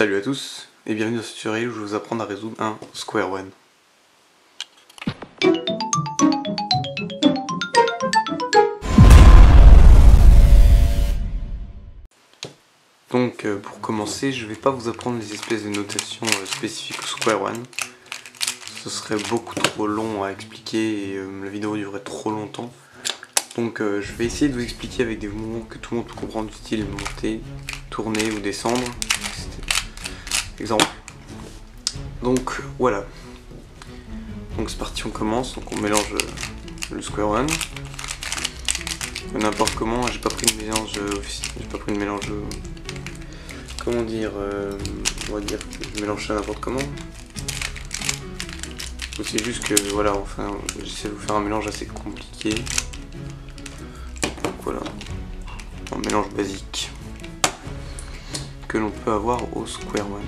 Salut à tous et bienvenue dans ce tutoriel où je vais vous apprendre à résoudre un square one. Donc pour commencer, je vais pas vous apprendre les espèces de notations spécifiques au square one. Ce serait beaucoup trop long à expliquer et la vidéo durerait trop longtemps. Donc je vais essayer de vous expliquer avec des mouvements que tout le monde peut comprendre, du style monter, tourner ou descendre. Exemple. Donc voilà. Donc c'est parti, on commence. Donc on mélange le square one. N'importe comment, j'ai pas pris de mélange j'ai pas pris de mélange comment dire, on va dire que je mélange ça n'importe comment. C'est juste que voilà, enfin j'essaie de vous faire un mélange assez compliqué. Donc voilà, un mélange basique que l'on peut avoir au square one.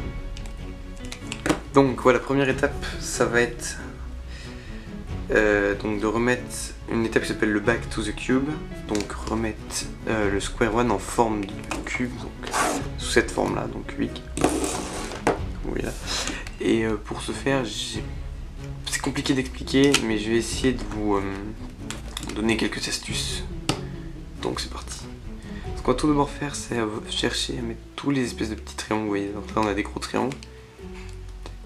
Donc voilà, première étape, ça va être donc de remettre une étape qui s'appelle le back to the cube, donc remettre le square one en forme de cube, donc sous cette forme là, donc cubique. Voilà. Et pour ce faire, c'est compliqué d'expliquer, mais je vais essayer de vous donner quelques astuces. Donc c'est parti. Ce qu'on va tout d'abord faire, c'est chercher à mettre tous les espèces de petits triangles. Vous voyez, donc là on a des gros triangles.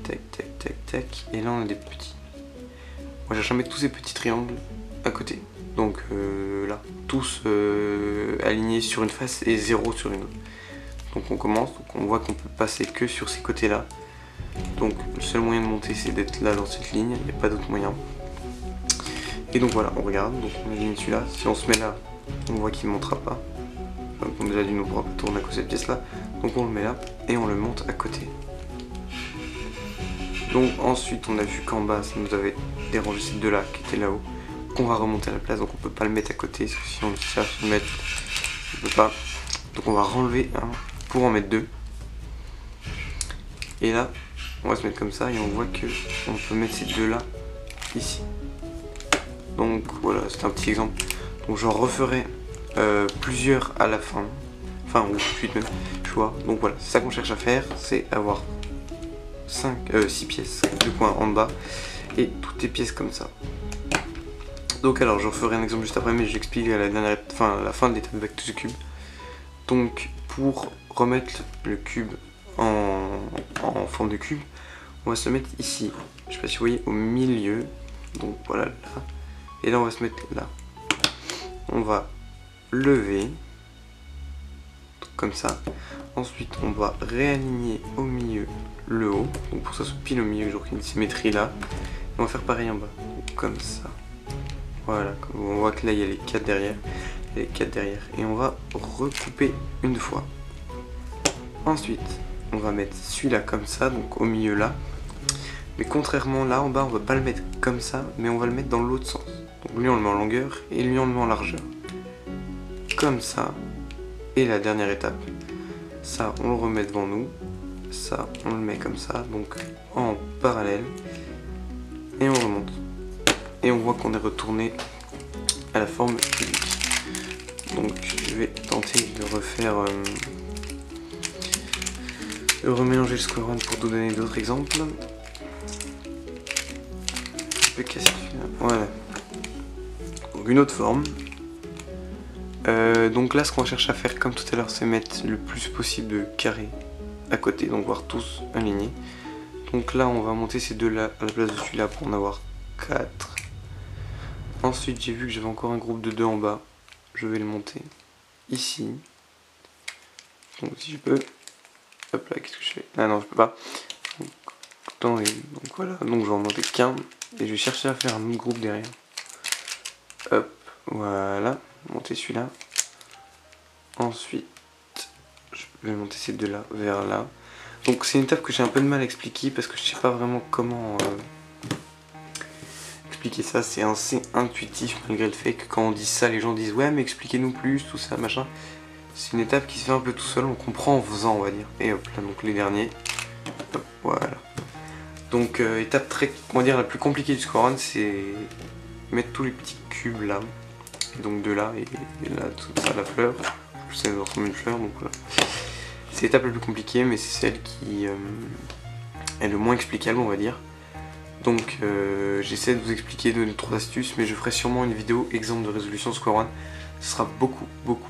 Tac, tac, tac, tac. Et là on a des petits. On va chercher à mettre tous ces petits triangles à côté. Donc là, tous alignés sur une face et 0 sur une autre. Donc on commence, donc on voit qu'on peut passer que sur ces côtés-là. Donc le seul moyen de monter, c'est d'être là dans cette ligne, il n'y a pas d'autre moyen. Et donc voilà, on regarde, donc on aligne celui-là. Si on se met là, on voit qu'il ne montera pas. Donc on déjà dit nous ne pourra pas tourner à cause de cette pièce-là. Donc on le met là et on le monte à côté. Donc ensuite on a vu qu'en bas ça nous avait dérangé ces deux là qui étaient là-haut, qu'on va remonter à la place, donc on peut pas le mettre à côté parce que si on le cherche le mettre, on peut pas. Donc on va renlever un pour en mettre deux. Et là on va se mettre comme ça et on voit que on peut mettre ces deux là ici. Donc voilà, c'est un petit exemple. Donc j'en referai plusieurs à la fin, enfin ou tout de suite même, tu vois. Donc voilà, c'est ça qu'on cherche à faire, c'est avoir 6 pièces, 2 coins en bas et toutes les pièces comme ça. Donc alors je referai un exemple juste après, mais j'explique à la fin de l'étape back to the cube. Donc pour remettre le cube en forme de cube, on va se mettre ici, je sais pas si vous voyez, au milieu. Donc voilà, là, et là on va se mettre là. On va lever comme ça. Ensuite on va réaligner au milieu le haut, donc pour ça se pile au milieu, genre une symétrie là. Et on va faire pareil en bas, donc comme ça. Voilà, on voit que là il y a les 4 derrière, et les 4 derrière. Et on va recouper une fois. Ensuite on va mettre celui-là comme ça, donc au milieu là. Mais contrairement là en bas, on va pas le mettre comme ça, mais on va le mettre dans l'autre sens. Donc lui on le met en longueur et lui on le met en largeur. Comme ça. Et la dernière étape, ça on le remet devant nous. Ça on le met comme ça, donc en parallèle. Et on remonte. Et on voit qu'on est retourné à la forme cubique. Donc je vais tenter de refaire, de remélanger le square one pour vous donner d'autres exemples. Je peux casser celui-là. Voilà. Donc une autre forme. Donc là ce qu'on cherche à faire comme tout à l'heure, c'est mettre le plus possible de carrés à côté, donc voir tous alignés. Donc là on va monter ces deux là à la place de celui-là pour en avoir 4. Ensuite j'ai vu que j'avais encore un groupe de 2 en bas, je vais le monter ici. Donc si je peux, hop là, qu'est-ce que je fais? Ah non je peux pas. Donc voilà, donc je vais en monter qu'un et je vais chercher à faire un autre groupe derrière. Hop, voilà, monter celui-là. Ensuite je vais monter ces deux là vers là. Donc c'est une étape que j'ai un peu de mal à expliquer parce que je sais pas vraiment comment expliquer ça. C'est assez intuitif malgré le fait que quand on dit ça, les gens disent ouais mais expliquez-nous plus, tout ça, machin. C'est une étape qui se fait un peu tout seul, on comprend en faisant on va dire. Et hop là, donc les derniers. Hop, voilà. Donc étape très, on va dire la plus compliquée du square one, c'est mettre tous les petits cubes là. Donc de là et là, tout ça, la fleur. Ça ressemble à une fleur, donc voilà. C'est l'étape la plus compliquée, mais c'est celle qui est le moins explicable, on va dire. Donc j'essaie de vous expliquer, de donner 3 astuces, mais je ferai sûrement une vidéo exemple de résolution Square One. Ce sera beaucoup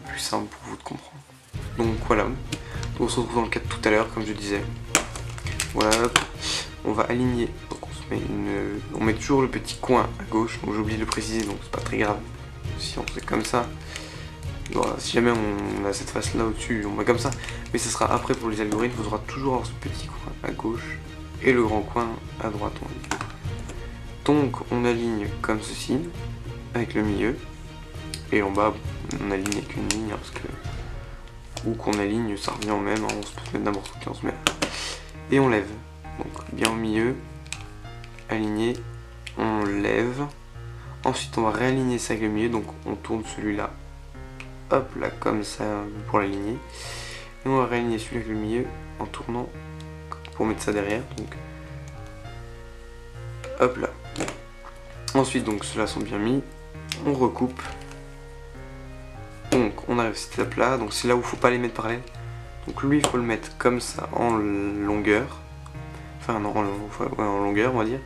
plus simple pour vous de comprendre. Donc voilà, donc, on se retrouve dans le cadre tout à l'heure, comme je disais. Voilà, on va aligner, donc on met toujours le petit coin à gauche, donc j'ai oublié de le préciser, donc c'est pas très grave. Si on fait comme ça, voilà, si jamais on a cette face là au-dessus, on met comme ça, mais ce sera après pour les algorithmes, il faudra toujours avoir ce petit coin à gauche et le grand coin à droite. Donc on aligne comme ceci, avec le milieu, et en bas on aligne avec une ligne, parce que ou qu'on aligne ça revient au même, hein, on se peut mettre n'importe où, on se met. Et on lève, donc bien au milieu, aligné, on lève, ensuite on va réaligner ça avec le milieu, donc on tourne celui-là, hop là comme ça pour l'aligner, et on va réaligner celui avec le milieu en tournant pour mettre ça derrière, donc hop là. Ensuite donc ceux-là sont bien mis, on recoupe, donc on arrive à cette étape là, donc c'est là où il ne faut pas les mettre parallèles, donc lui il faut le mettre comme ça en longueur, enfin non en longueur on va dire,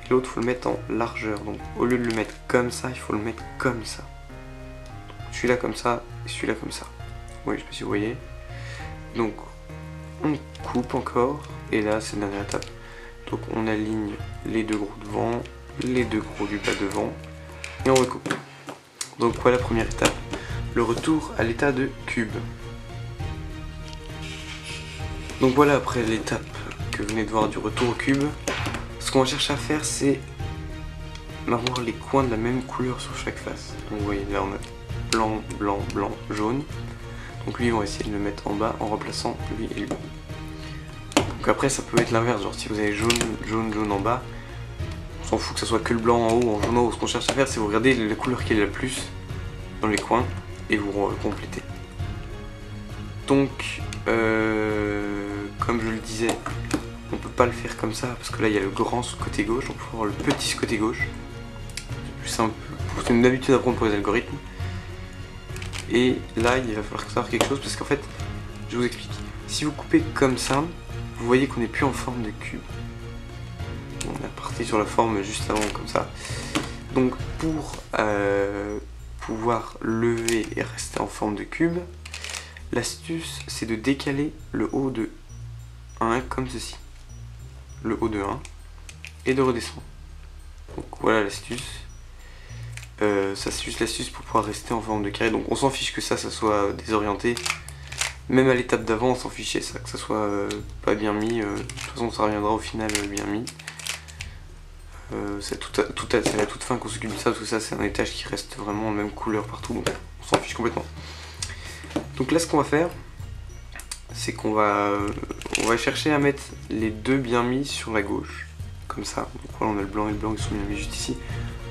et l'autre il faut le mettre en largeur, donc au lieu de le mettre comme ça, il faut le mettre comme ça. Celui-là comme ça et celui-là comme ça. Oui, je sais pas si vous voyez. Donc on coupe encore, et là c'est la dernière étape. Donc on aligne les deux gros devant, les deux gros du bas devant, et on recoupe. Donc voilà la première étape, le retour à l'état de cube. Donc voilà, après l'étape que vous venez de voir du retour au cube, ce qu'on va chercher à faire c'est avoir les coins de la même couleur sur chaque face. Donc vous voyez là on a blanc, blanc, blanc, jaune. Donc lui on va essayer de le mettre en bas en remplaçant lui et lui. Donc après ça peut être l'inverse, genre si vous avez jaune, jaune, jaune en bas, on s'en fout que ça soit que le blanc en haut ou en jaune en haut. Ce qu'on cherche à faire c'est vous regardez la couleur qui est la plus dans les coins et vous complétez. Donc comme je le disais, on peut pas le faire comme ça parce que là il y a le grand sur le côté gauche, donc il faut avoir le petit sur le côté gauche. C'est plus simple, c'est une habitude à prendre pour les algorithmes. Et là il va falloir savoir quelque chose parce qu'en fait, je vous explique. Si vous coupez comme ça, vous voyez qu'on n'est plus en forme de cube. On est parti sur la forme juste avant comme ça. Donc pour pouvoir lever et rester en forme de cube, l'astuce c'est de décaler le haut de 1 comme ceci. Le haut de 1 et de redescendre. Donc voilà l'astuce. Ça c'est juste l'astuce pour pouvoir rester en forme de carré. Donc on s'en fiche que ça soit désorienté. Même à l'étape d'avant on s'en fichait ça, que ça soit pas bien mis. De toute façon ça reviendra au final bien mis. C'est à la toute fin qu'on s'occupe de ça parce que ça c'est un étage qui reste vraiment en même couleur partout. Donc on s'en fiche complètement. Donc là ce qu'on va faire, c'est qu'on va chercher à mettre les deux bien mis sur la gauche. Comme ça. Donc voilà on a le blanc et le blanc qui sont bien mis juste ici.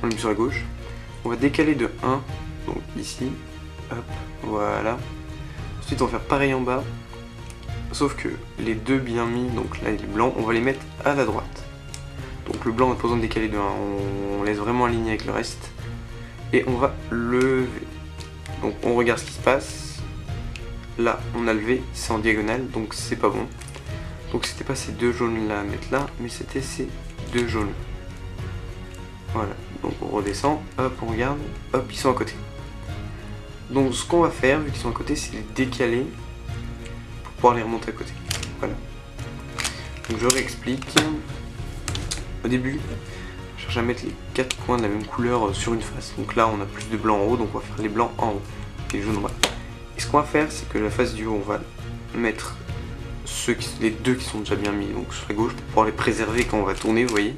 On les met sur la gauche. On va décaler de 1, donc ici, hop, voilà. Ensuite on va faire pareil en bas, sauf que les deux bien mis, donc là les blancs, on va les mettre à la droite. Donc le blanc on n'a pas besoin de décaler de 1, on laisse vraiment aligné avec le reste. Et on va lever. Donc on regarde ce qui se passe. Là on a levé, c'est en diagonale, donc c'est pas bon. Donc c'était pas ces deux jaunes là à mettre là, mais c'était ces deux jaunes. Voilà, donc on redescend, hop, on regarde, hop, ils sont à côté. Donc ce qu'on va faire, vu qu'ils sont à côté, c'est les décaler pour pouvoir les remonter à côté. Voilà. Donc je réexplique. Au début, je cherche à mettre les 4 coins de la même couleur sur une face. Donc là, on a plus de blanc en haut, donc on va faire les blancs en haut, et les jaunes en bas. Et ce qu'on va faire, c'est que la face du haut, on va mettre les deux qui sont déjà bien mis donc sur la gauche pour pouvoir les préserver quand on va tourner, vous voyez.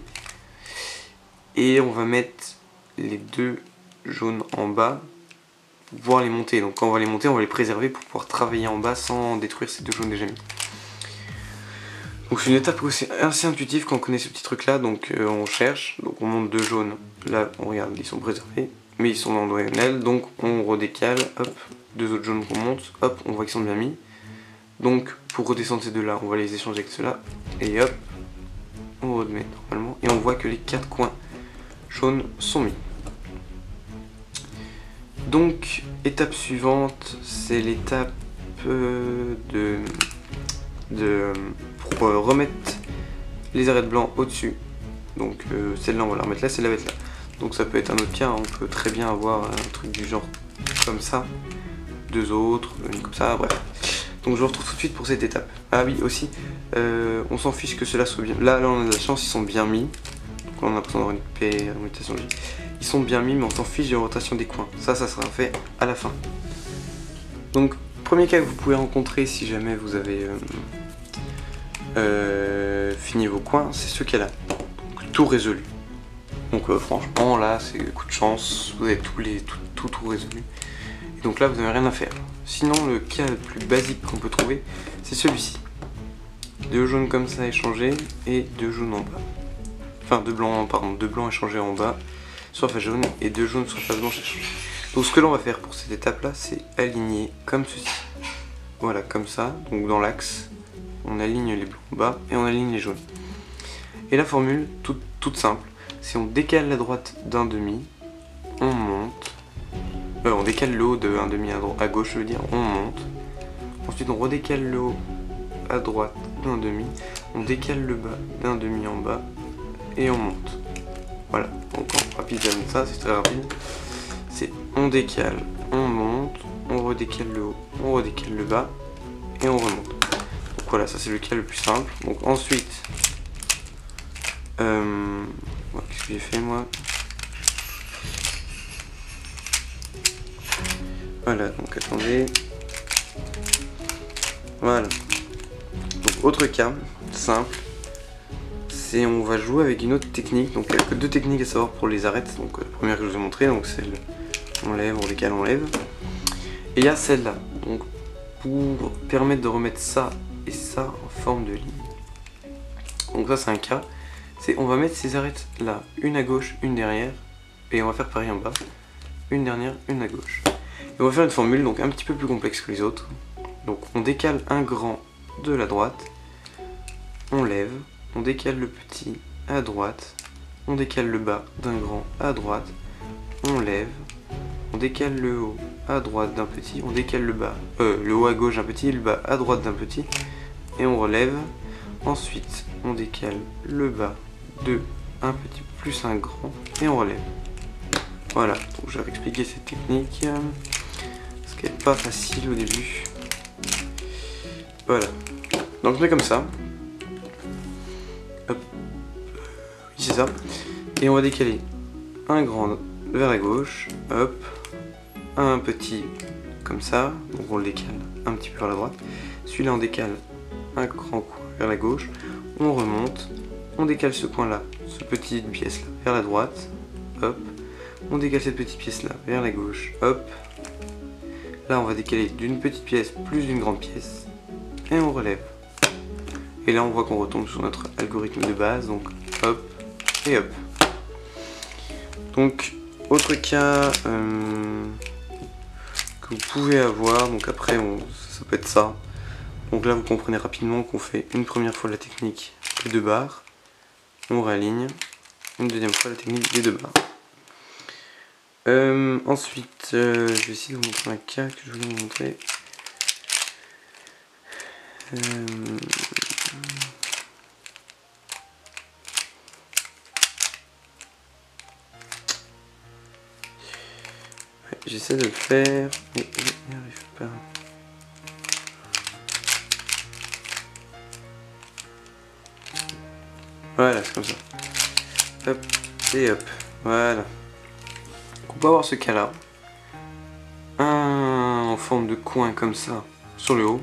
Et on va mettre les deux jaunes en bas pour pouvoir les monter. Donc quand on va les monter, on va les préserver pour pouvoir travailler en bas sans détruire ces deux jaunes déjà mis. Donc c'est une étape aussi assez intuitive quand on connaît ce petit truc là. Donc on cherche, donc on monte deux jaunes. Là on regarde, ils sont préservés, mais ils sont en diagonale. Donc on redécale, hop, deux autres jaunes qu'on monte, hop, on voit qu'ils sont bien mis. Donc pour redescendre ces deux là, on va les échanger avec ceux-là. Et hop, on remet normalement. Et on voit que les 4 coins jaunes sont mis. Donc étape suivante, c'est l'étape de pour remettre les arêtes blancs au-dessus. Donc celle-là on va la remettre là, celle-là va être là. Donc ça peut être un autre cas, on peut très bien avoir un truc du genre comme ça, deux autres, une comme ça, bref. Donc je vous retrouve tout de suite pour cette étape. Ah oui aussi, on s'en fiche que cela soit bien. Là on a de la chance, ils sont bien mis. Donc là on a l'impression d'avoir une permutation. Ils sont bien mis, mais on s'en fiche de la rotation des coins. Ça sera fait à la fin. Donc premier cas que vous pouvez rencontrer si jamais vous avez fini vos coins, c'est ce cas-là. Donc tout résolu. Donc franchement là c'est coup de chance, vous avez tout résolu. Et donc là vous n'avez rien à faire. Sinon le cas le plus basique qu'on peut trouver c'est celui-ci. Deux jaunes comme ça échangés et deux jaunes en bas. Enfin deux blancs échangés en bas sur face jaune et deux jaunes sur face blanche échangés. Donc ce que l'on va faire pour cette étape là c'est aligner comme ceci. Voilà comme ça, donc dans l'axe on aligne les blancs en bas et on aligne les jaunes. Et la formule toute simple, si on décale la droite d'un demi, on monte. On décale le haut de un demi à gauche, je veux dire, on monte. Ensuite on redécale le haut à droite d'un demi, on décale le bas d'un demi en bas et on monte. Voilà, donc en rapide comme ça, c'est très rapide. C'est on décale, on monte, on redécale le haut, on redécale le bas et on remonte. Donc voilà, ça c'est le cas le plus simple. Donc ensuite, qu'est-ce que j'ai fait moi? Voilà, donc attendez. Voilà. Donc autre cas, simple, c'est on va jouer avec une autre technique. Donc il n'y a que deux techniques à savoir pour les arêtes. Donc la première que je vous ai montrée, donc c'est le on lève, on décale, on lève. Et il y a celle-là. Donc pour permettre de remettre ça et ça en forme de ligne. Donc ça c'est un cas. C'est on va mettre ces arêtes là, une à gauche, une derrière, et on va faire pareil en bas. Une dernière, une à gauche. Et on va faire une formule donc un petit peu plus complexe que les autres. Donc on décale un grand de la droite, on lève, on décale le petit à droite, on décale le bas d'un grand à droite, on lève, on décale le haut à droite d'un petit, on décale le haut à gauche d'un petit, le bas à droite d'un petit, et on relève. Ensuite on décale le bas de un petit plus un grand, et on relève. Voilà, donc j'avais expliqué cette technique, parce qu'elle n'est pas facile au début. Voilà, donc on fait comme ça. Hop. Oui c'est ça. Et on va décaler un grand vers la gauche, hop, un petit comme ça, donc on le décale un petit peu vers la droite. Celui-là on décale un grand coin vers la gauche, on remonte, on décale ce coin là, ce petite pièce là vers la droite, hop. On décale cette petite pièce là vers la gauche, hop. Là on va décaler d'une petite pièce plus d'une grande pièce et on relève. Et là on voit qu'on retombe sur notre algorithme de base, donc hop et hop. Donc autre cas que vous pouvez avoir, donc après ça peut être ça. Donc là vous comprenez rapidement qu'on fait une première fois la technique des deux barres, on réaligne, une deuxième fois la technique des deux barres. Ensuite, je vais essayer de vous montrer un cas que je voulais vous montrer. Ouais, j'essaie de le faire, mais je n'y arrive pas. Voilà, c'est comme ça. Hop, et hop, voilà. On peut avoir ce cas là, un en forme de coin comme ça sur le haut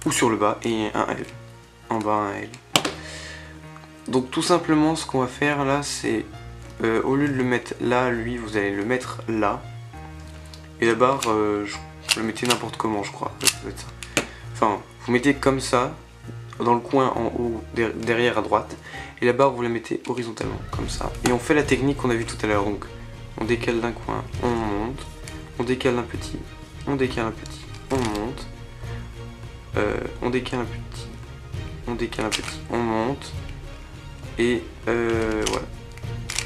ou sur le bas et un L en bas, un L. Donc tout simplement ce qu'on va faire là c'est au lieu de le mettre là, lui vous allez le mettre là et la barre je le mettez n'importe comment je crois, ça peut être ça. Enfin vous mettez comme ça dans le coin en haut derrière à droite et la barre vous la mettez horizontalement comme ça et on fait la technique qu'on a vue tout à l'heure. Donc on décale d'un coin, on monte, on décale un petit, on décale un petit, on monte, on décale un petit, on décale un petit, on monte, et voilà.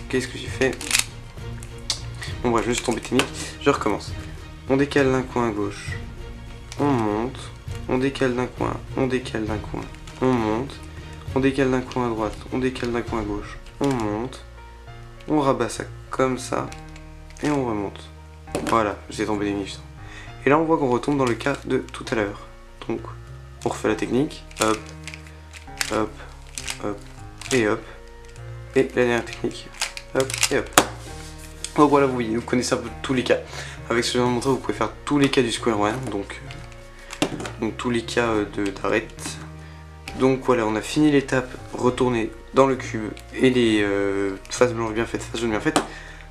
Qu'est-ce que j'ai fait? Bon bref, je me suis tombé technique, je recommence. On décale d'un coin à gauche, on monte, on décale d'un coin, on décale d'un coin, on monte, on décale d'un coin à droite, on décale d'un coin à gauche, on monte, on rabat ça comme ça, et on remonte. Voilà, j'ai tombé des minutes. Et là on voit qu'on retombe dans le cas de tout à l'heure. Donc on refait la technique, hop, hop, hop, et hop, et la dernière technique, hop, et hop. Donc voilà, vous voyez, vous connaissez un peu tous les cas. Avec ce que je viens de montrer, vous pouvez faire tous les cas du square one, donc tous les cas d'arrête. Donc voilà, on a fini l'étape retourner dans le cube et les faces blanches bien faites, faces jaunes bien faites.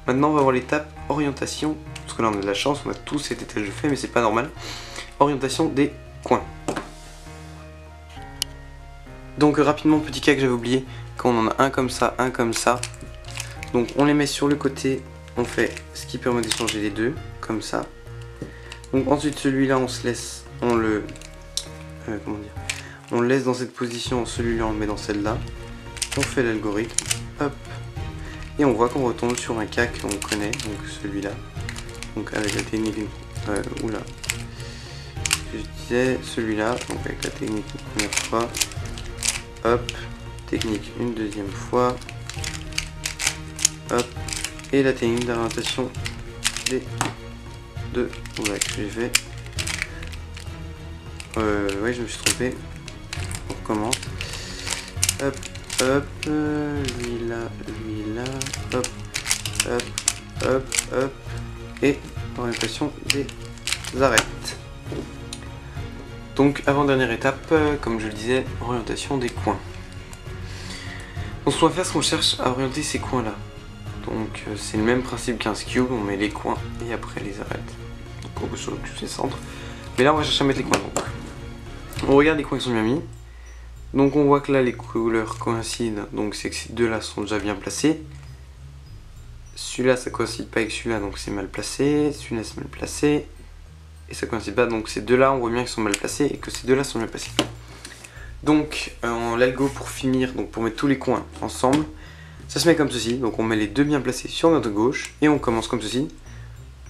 Maintenant on va voir l'étape orientation, parce que là on a de la chance, on a tous cet étage de fait, mais c'est pas normal. Orientation des coins. Donc rapidement, petit cas que j'avais oublié, quand on en a un comme ça, donc on les met sur le côté, on fait ce qui permet d'échanger les deux, comme ça. Donc ensuite celui-là on se laisse, on le on le laisse dans cette position, celui-là on le met dans celle-là, on fait l'algorithme, hop, et on voit qu'on retombe sur un cas qu'on connaît, donc celui-là, donc avec la technique, oula, je disais celui-là, donc avec la technique une première fois, hop, technique une deuxième fois, hop, et la technique d'orientation des deux, voilà que j'ai fait, ouais je me suis trompé, on recommence, hop, hop, lui là, hop, hop, hop, hop, et orientation des arêtes. Donc avant-dernière étape, comme je le disais, orientation des coins. Donc ce qu'on va faire, c'est qu'on cherche à orienter ces coins là. Donc c'est le même principe qu'un cube, on met les coins et après les arêtes. Donc on peut sur le cube, c'est centre. Mais là on va chercher à mettre les coins. Donc on regarde les coins qui sont bien mis. Donc on voit que là les couleurs coïncident, donc c'est que ces deux là sont déjà bien placés. Celui-là ça coïncide pas avec celui-là, donc c'est mal placé. Celui-là c'est mal placé. Et ça coïncide pas, donc ces deux là on voit bien qu'ils sont mal placés et que ces deux là sont bien placés. Donc l'algo pour finir, donc pour mettre tous les coins ensemble, ça se met comme ceci. Donc on met les deux bien placés sur notre gauche et on commence comme ceci.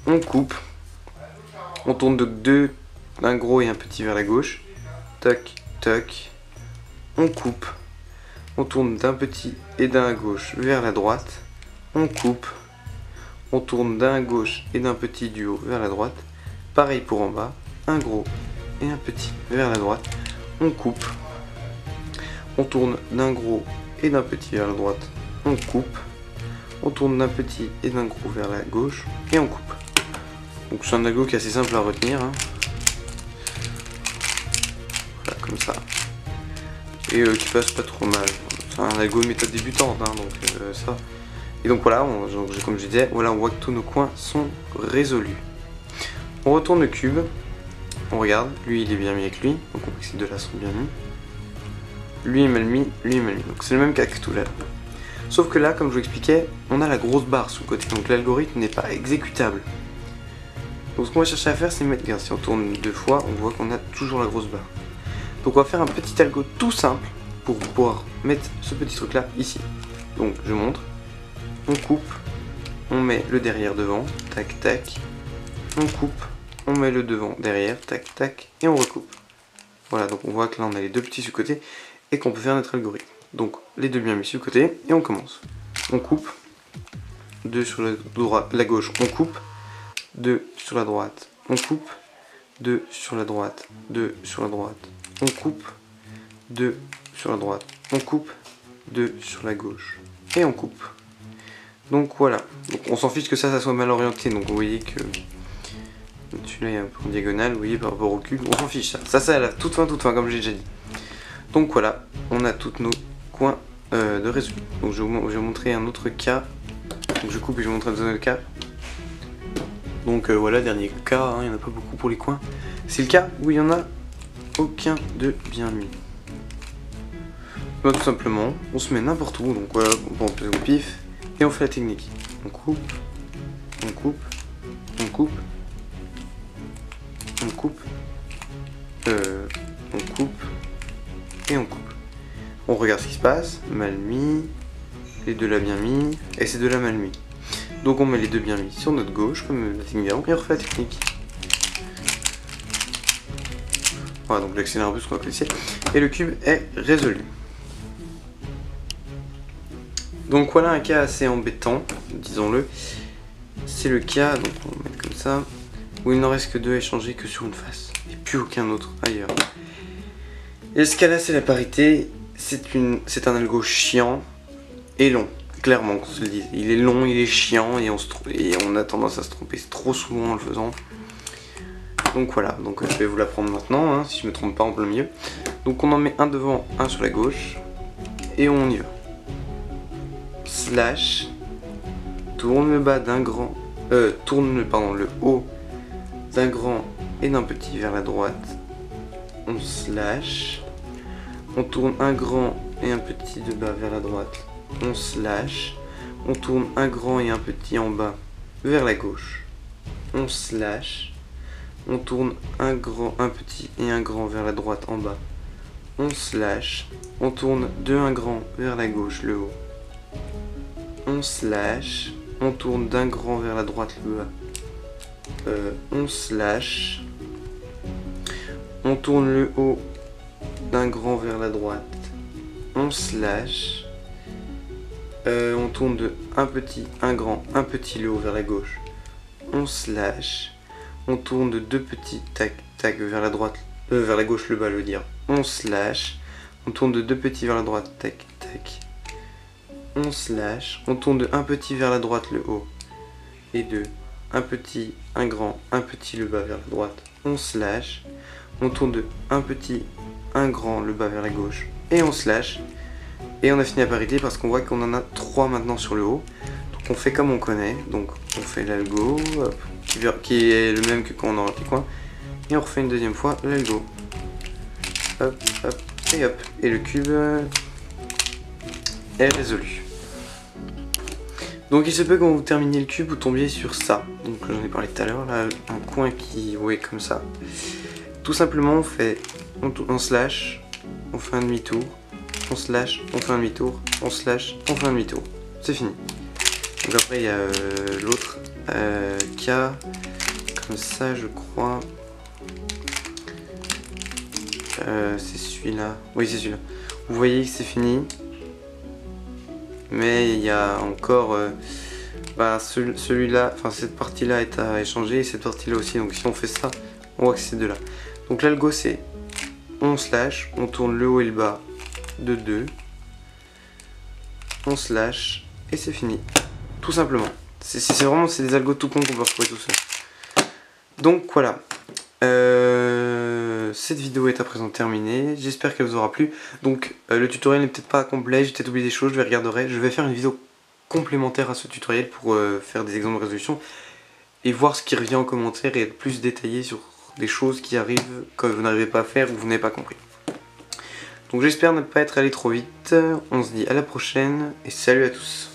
On coupe, on tourne de deux, un gros et un petit vers la gauche. Toc, toc. On coupe, on tourne d'un petit et d'un à gauche vers la droite, on coupe, on tourne d'un à gauche et d'un petit du haut vers la droite, pareil pour en bas, un gros et un petit vers la droite, on coupe, on tourne d'un gros et d'un petit vers la droite, on coupe, on tourne d'un petit et d'un gros vers la gauche et on coupe. Donc c'est un algo qui est assez simple à retenir, hein. Voilà, comme ça. Et qui passe pas trop mal. C'est un algo méthode débutante, hein, donc ça. Et donc voilà, comme je disais, voilà, on voit que tous nos coins sont résolus. On retourne le cube, on regarde, lui il est bien mis avec lui, donc on voit que ces deux là sont bien mis. Lui est mal mis, lui est mal mis, donc c'est le même cas que tout là. Sauf que là, comme je vous expliquais, on a la grosse barre sous le côté, donc l'algorithme n'est pas exécutable. Donc ce qu'on va chercher à faire, c'est mettre, regarde, si on tourne deux fois, on voit qu'on a toujours la grosse barre. Donc on va faire un petit algo tout simple pour pouvoir mettre ce petit truc là ici. Donc je montre, on coupe, on met le derrière devant, tac tac, on coupe, on met le devant derrière, tac tac, et on recoupe. Voilà, donc on voit que là on a les deux petits sur le côté et qu'on peut faire notre algorithme. Donc les deux bien mis sur le côté et on commence. On coupe, deux sur la gauche, on coupe, deux sur la droite, on coupe, deux sur la droite, deux sur la droite. On coupe, 2 sur la droite, on coupe, 2 sur la gauche, et on coupe. Donc voilà, donc, on s'en fiche que ça soit mal orienté, donc vous voyez que celui-là est un peu en diagonale, vous voyez par rapport au cube, on s'en fiche ça. Ça c'est à la toute fin, comme j'ai déjà dit. Donc voilà, on a tous nos coins de résumé. Donc je vais vous montrer un autre cas, donc je coupe et je vous montre un autre cas. Donc voilà, dernier cas, hein, il n'y en a pas beaucoup pour les coins. C'est le cas où il y en a aucun de bien mis. Donc, tout simplement, on se met n'importe où, donc voilà, on peut au pif, et on fait la technique. On coupe, on coupe, on coupe, on coupe, on coupe, et on coupe. On regarde ce qui se passe, mal mis, les deux là bien mis, et ces deux là mal mis. Donc on met les deux bien mis sur notre gauche, comme la technique d'avant, et on refait la technique. Voilà, donc j'accélère un peu ce qu'on va laisser. Et le cube est résolu. Donc voilà un cas assez embêtant, disons-le. C'est le cas, donc on va mettre comme ça, où il n'en reste que 2 à échanger que sur une face. Et plus aucun autre ailleurs. Et ce cas-là, c'est la parité. C'est un algo chiant et long. Clairement, qu'on se le dise. Il est long, il est chiant et on a tendance à se tromper trop souvent en le faisant. Donc voilà, donc je vais vous l'apprendre maintenant, hein, si je me trompe pas en plein milieu. Donc on en met un devant, un sur la gauche, et on y va. Slash, tourne le bas d'un grand, le haut d'un grand et d'un petit vers la droite. On slash, on tourne un grand et un petit de bas vers la droite. On slash, on tourne un grand et un petit en bas vers la gauche. On slash, on tourne un grand, un petit et un grand vers la droite en bas. On slash, on tourne un grand vers la gauche le haut. On slash, on tourne d'un grand vers la droite le bas. On slash, on tourne le haut d'un grand vers la droite. On slash, on tourne de un petit, un grand, un petit le haut vers la gauche. On slash, on tourne de 2 petits tac tac vers la droite, vers la gauche le bas, je veux dire. On slash, on tourne de 2 petits vers la droite tac tac. On slash, on tourne de un petit vers la droite le haut et de un petit, un grand, un petit le bas vers la droite. On slash, on tourne de un petit, un grand le bas vers la gauche et on slash. Et on a fini la parité parce qu'on voit qu'on en a 3 maintenant sur le haut. Donc on fait comme on connaît, donc on fait l'algo qui est le même que quand on aura les coins, et on refait une deuxième fois l'algo. Hop, hop, et hop. Et le cube est résolu. Donc il se peut quand vous terminiez le cube, vous tombiez sur ça. Donc j'en ai parlé tout à l'heure, là, un coin qui ouais comme ça. Tout simplement on fait, on slash, on fait un demi-tour, on slash, on fait un demi-tour, on slash, on fait un demi-tour. C'est fini. Donc après il y a l'autre cas, comme ça je crois. C'est celui-là. Oui c'est celui-là. Vous voyez que c'est fini. Mais il y a encore celui-là, enfin cette partie-là est à échanger et cette partie-là aussi. Donc si on fait ça, on voit que c'est deux là. Donc l'algo c'est on slash, on tourne le haut et le bas de 2. On slash et c'est fini. Tout simplement. C'est vraiment des algos tout con qu'on peut retrouver tout seul. Donc voilà. Cette vidéo est à présent terminée, j'espère qu'elle vous aura plu. Donc le tutoriel n'est peut-être pas complet, j'ai peut-être oublié des choses, je vais faire une vidéo complémentaire à ce tutoriel pour faire des exemples de résolution et voir ce qui revient en commentaire et être plus détaillé sur des choses qui arrivent quand vous n'arrivez pas à faire ou vous n'avez pas compris. Donc j'espère ne pas être allé trop vite, on se dit à la prochaine et salut à tous.